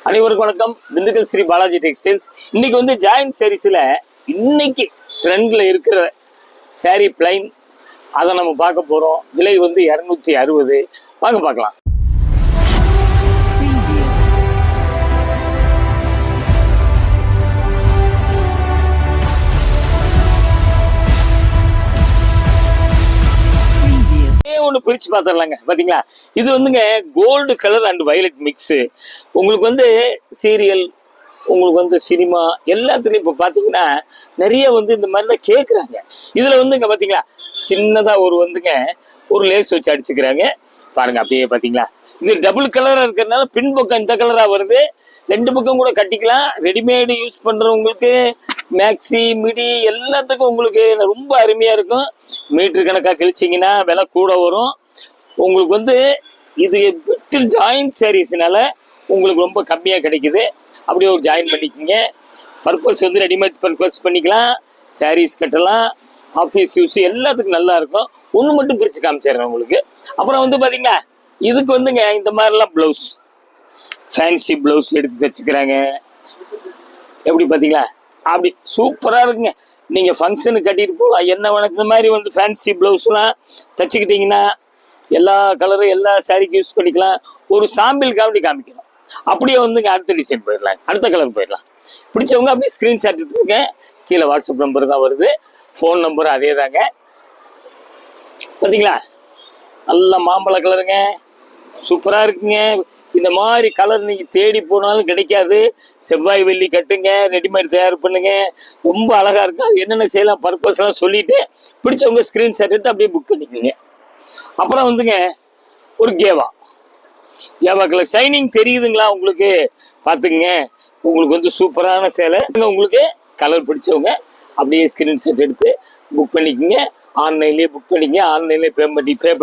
அனைவருக்கும் வணக்கம். திண்டுக்கல் ஸ்ரீ பாலாஜி டெக்ஸ்டைல்ஸ். இன்னைக்கு வந்து ஜாயின்ட் சாரீஸ்ல இன்னைக்கு ட்ரெண்ட்ல இருக்கிற சாரீ பிளைன் அதை நம்ம பார்க்க போறோம். விலை வந்து 260. வாங்க பார்க்கலாம். ஒன்று பிரிச்சு பார்த்துடலாங்க. பார்த்தீங்களா, இது வந்துங்க gold colour and violet mix. உங்களுக்கு வந்து சீரியல், உங்களுக்கு வந்து சினிமா எல்லாத்துலேயும் இப்போ பார்த்தீங்கன்னா நிறைய வந்து இந்த மாதிரி தான் கேட்குறாங்க. இதில் வந்துங்க பார்த்தீங்களா, சின்னதாக ஒரு லேஸ் வச்சு அடிச்சுக்கிறாங்க பாருங்க. அப்படியே பார்த்தீங்களா, இது டபுள் கலராக இருக்கிறதுனால பின்பக்கம் இந்த கலராக வருது. ரெண்டு பக்கம் கூட கட்டிக்கலாம். ரெடிமேடு யூஸ் பண்ணுறவங்களுக்கு மேக்ஸி மிடி எல்லாத்துக்கும் உங்களுக்கு ரொம்ப அருமையாக இருக்கும். மீட்டர் கணக்காக கிழிச்சிங்கன்னா விலை கூட வரும். உங்களுக்கு வந்து இது பெட்டில் ஜாயின்ட் சாரீஸ்னால உங்களுக்கு ரொம்ப கம்மியாக கிடைக்குது. அப்படியே ஒரு ஜாயின் பண்ணிக்கோங்க. பர்பஸ் வந்து ரெடிமேட் பர்பஸ் பண்ணிக்கலாம், சாரீஸ் கட்டலாம், ஆஃபீஸ் யூஸ் எல்லாத்துக்கும் நல்லா இருக்கும். ஒன்று மட்டும் பிரித்து காமிச்சிடுறேன் உங்களுக்கு. அப்புறம் வந்து பார்த்தீங்களா, இதுக்கு வந்துங்க இந்த மாதிரிலாம் ப்ளவுஸ், ஃபேன்சி ப்ளவுஸ் எடுத்து தைச்சிக்கிறாங்க. எப்படி பார்த்தீங்களா, அப்படி சூப்பராக இருக்குங்க. நீங்கள் ஃபங்க்ஷனுக்கு கட்டிட்டு போகலாம். என்ன வேணும் இந்த மாதிரி வந்து ஃபேன்சி ப்ளவுஸ்லாம் தைச்சிக்கிட்டிங்கன்னா எல்லா கலரும் எல்லா சாரீக்கு யூஸ் பண்ணிக்கலாம். ஒரு சாம்பிள் காமிக்கலாம். அப்படியே வந்துங்க அடுத்த டிசைன் போயிடலாம், அடுத்த கலர் போயிடலாம். பிடிச்சவங்க அப்படியே ஸ்க்ரீன்ஷாட் எடுத்துருங்க. கீழே வாட்ஸ்அப் நம்பர் தான் வருது, ஃபோன் நம்பர் அதே தாங்க. பார்த்தீங்களா, நல்ல மாம்பழ கலருங்க, சூப்பராக இருக்குங்க. இந்த மாதிரி கலர் நீங்கள் தேடி போனாலும் கிடைக்காது. செவ்வாய் வெள்ளி கட்டுங்க, ரெடிமேட் தயார் பண்ணுங்க, ரொம்ப அழகாக இருக்கும். அது என்னென்ன செய்யலாம் பர்பஸ்லாம் சொல்லிட்டு பிடிச்சவங்க ஸ்க்ரீன்ஷாட் எடுத்து அப்படியே புக் பண்ணிக்கோங்க. அப்புறம் வந்துங்க ஒரு கேவா கலர் ஷைனிங் தெரியுதுங்களா உங்களுக்கு, பார்த்துக்குங்க. உங்களுக்கு வந்து சூப்பரான சேலை. உங்களுக்கு கலர் பிடிச்சவங்க அப்படியே ஸ்க்ரீன்ஷாட் எடுத்து புக் பண்ணிக்கோங்க. ஆன்லைன்லேயே புக் பண்ணிக்கங்க, ஆன்லைன்லேயே பே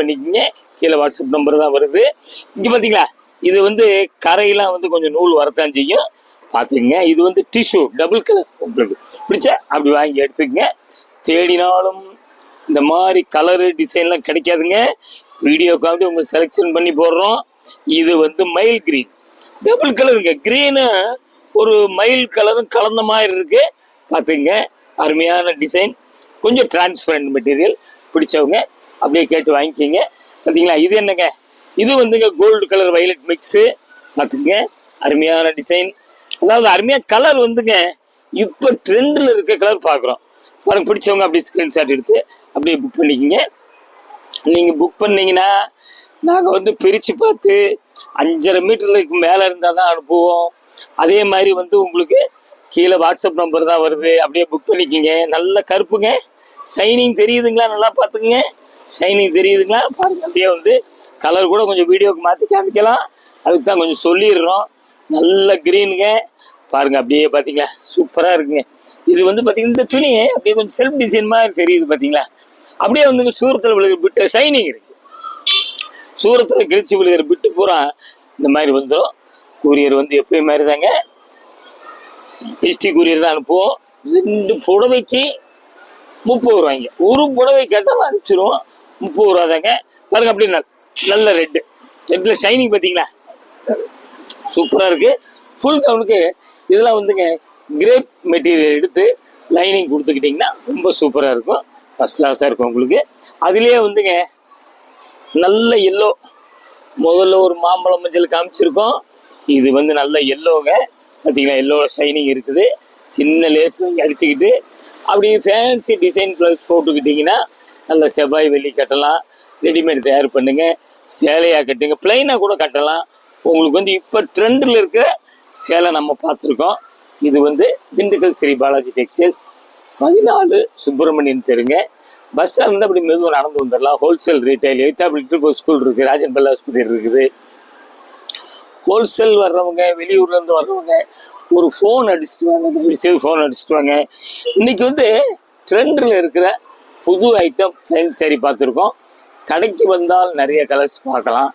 பண்ணிக்கோங்க. கீழே வாட்ஸ்அப் நம்பர் தான் வருது. இங்கே பார்த்தீங்களா, இது வந்து கரையெல்லாம் வந்து கொஞ்சம் நூல் வரத்தான் செய்யும், பார்த்துக்குங்க. இது வந்து டிஷ்யூ டபுள் கலர். உங்களுக்கு பிடிச்சா அப்படி வாங்கி எடுத்துக்கங்க. தேடினாலும் இந்த மாதிரி கலரு டிசைன்லாம் கிடைக்காதுங்க. வீடியோ காப்பி உங்களுக்கு செலெக்ஷன் பண்ணி போடுறோம். இது வந்து மயில் கிரீன் டபுள் கலருங்க. கிரீனு ஒரு மயில் கலரும் கலந்த மாதிரி இருக்கு, பார்த்துங்க. அருமையான டிசைன், கொஞ்சம் டிரான்ஸ்பரண்ட் மெட்டீரியல். பிடிச்சவங்க அப்படியே கேட்டு வாங்கிக்கிங்க. பார்த்தீங்களா, இது என்னங்க, இது வந்துங்க கோல்டு கலர் வயலட் மிக்ஸு. பார்த்துங்க, அருமையான டிசைன். அதாவது அருமையாக கலர் வந்துங்க இப்போ ட்ரெண்டில் இருக்க கலர் பார்க்குறோம் பாருங்க. பிடிச்சவங்க அப்படியே ஸ்க்ரீன்ஷாட் எடுத்து அப்படியே புக் பண்ணிக்கோங்க. நீங்கள் புக் பண்ணிங்கன்னா நாங்கள் வந்து பிரித்து பார்த்து 5.5 மீட்டருக்கு மேலே இருந்தால் தான் அனுப்புவோம். அதே மாதிரி வந்து உங்களுக்கு கீழே வாட்ஸ்அப் நம்பர் தான் வருது, அப்படியே புக் பண்ணிக்கோங்க. நல்ல கருப்புங்க, ஷைனிங் தெரியுதுங்களா, நல்லா பார்த்துக்குங்க. ஷைனிங் தெரியுதுங்களா பாருங்க. அப்படியே வந்து கலர் கூட கொஞ்சம் வீடியோவுக்கு மாற்றி காமிக்கலாம், அதுக்கு தான் கொஞ்சம் சொல்லிடுறோம். நல்ல க்ரீனுங்க பாருங்க. அப்படியே பார்த்தீங்களா, சூப்பராக இருக்குங்க. இது வந்து பார்த்தீங்கன்னா இந்த துணி அப்படியே கொஞ்சம் செல்ஃப் டிசைன் மாதிரி தெரியுது, பார்த்தீங்களா. அப்படியே வந்துங்க சூரத்தில் விழுகிற பிட்டு ஷைனிங் இருக்கு. சூரத்தில் கிழிச்சு விழுகிற பிட்டு பூரா இந்த மாதிரி வந்துடும். கூரியர் வந்து எப்பயும் மாதிரி தாங்க, ஹிஸ்டி கூரியர் தான் அனுப்புவோம். 2 புடவைக்கு 30 ரூபாய்ங்க. ஒரு புடவை கேட்டாலும் அனுப்பிச்சிடுவோம். 30 ரூபா தாங்க. பாருங்க, அப்படி நல்ல ரெட்டில் ஷைனிங் பார்த்தீங்களா, சூப்பராக இருக்குது. ஃபுல் கவுனுக்கு இதெல்லாம் வந்துங்க கிரேப் மெட்டீரியல் எடுத்து லைனிங் கொடுத்துக்கிட்டிங்கன்னா ரொம்ப சூப்பராக இருக்கும், ஃபஸ்ட் கிளாஸாக இருக்கும் உங்களுக்கு. அதுலேயே வந்துங்க நல்ல எல்லோ, முதல்ல ஒரு மாம்பழம் மஞ்சள் காமிச்சிருக்கோம். இது வந்து நல்ல எல்லோங்க, பார்த்தீங்களா. எல்லோ ஷைனிங் இருக்குது. சின்ன லேஸ் வாங்கி அடிச்சுக்கிட்டு அப்படியே ஃபேன்சி டிசைன் ப்ளஸ் போட்டுக்கிட்டிங்கன்னா நல்ல செவ்வாய் வெள்ளி கட்டலாம். ரெடிமேட் தயார் பண்ணுங்க, சேலையாக கட்டுங்க, பிளைனாக கூட கட்டலாம். உங்களுக்கு வந்து இப்போ ட்ரெண்டில் இருக்கிற சேலை நம்ம பார்த்துருக்கோம். இது வந்து திண்டுக்கல் ஸ்ரீ பாலாஜி டெக்ஸ்டைல்ஸ், 14 சுப்பிரமணியன் தெருங்க. பஸ் ஸ்டாண்ட் வந்து அப்படி மெதுவாக நடந்து வந்துடலாம். ஹோல்சேல் ரீட்டைல் எய்த்தாப்பிள் ஸ்கூல் இருக்குது, ராஜன் பல்லா ஹாஸ்பிட்டல் இருக்குது. ஹோல்சேல் வர்றவங்க, வெளியூர்லேருந்து வர்றவங்க ஒரு ஃபோன் அடிச்சுட்டு வாங்க, தயவுசெய்து ஃபோன் அடிச்சுட்டு வாங்க. இன்னைக்கு வந்து ட்ரெண்டில் இருக்கிற புது ஐட்டம் பிளைன் சாரி பார்த்துருக்கோம். கடைக்கு வந்தால் நிறைய கலர்ஸ் பார்க்கலாம்.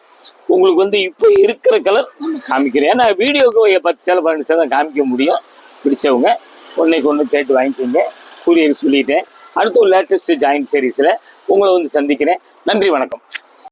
உங்களுக்கு வந்து இப்போ இருக்கிற கலர் நம்ம காமிக்கிறேன். ஏன்னா வீடியோக்கு 10 சேலை 12 சேலை தான் காமிக்க முடியும். பிடிச்சவங்க ஒன்றைக்கு ஒன்று கேட்டு வாங்கிக்கோங்க. கூரியர் சொல்லிட்டேன். அடுத்த ஒரு லேட்டஸ்ட் ஜாயின்ட் சீரீஸில் உங்களை வந்து சந்திக்கிறேன். நன்றி, வணக்கம்.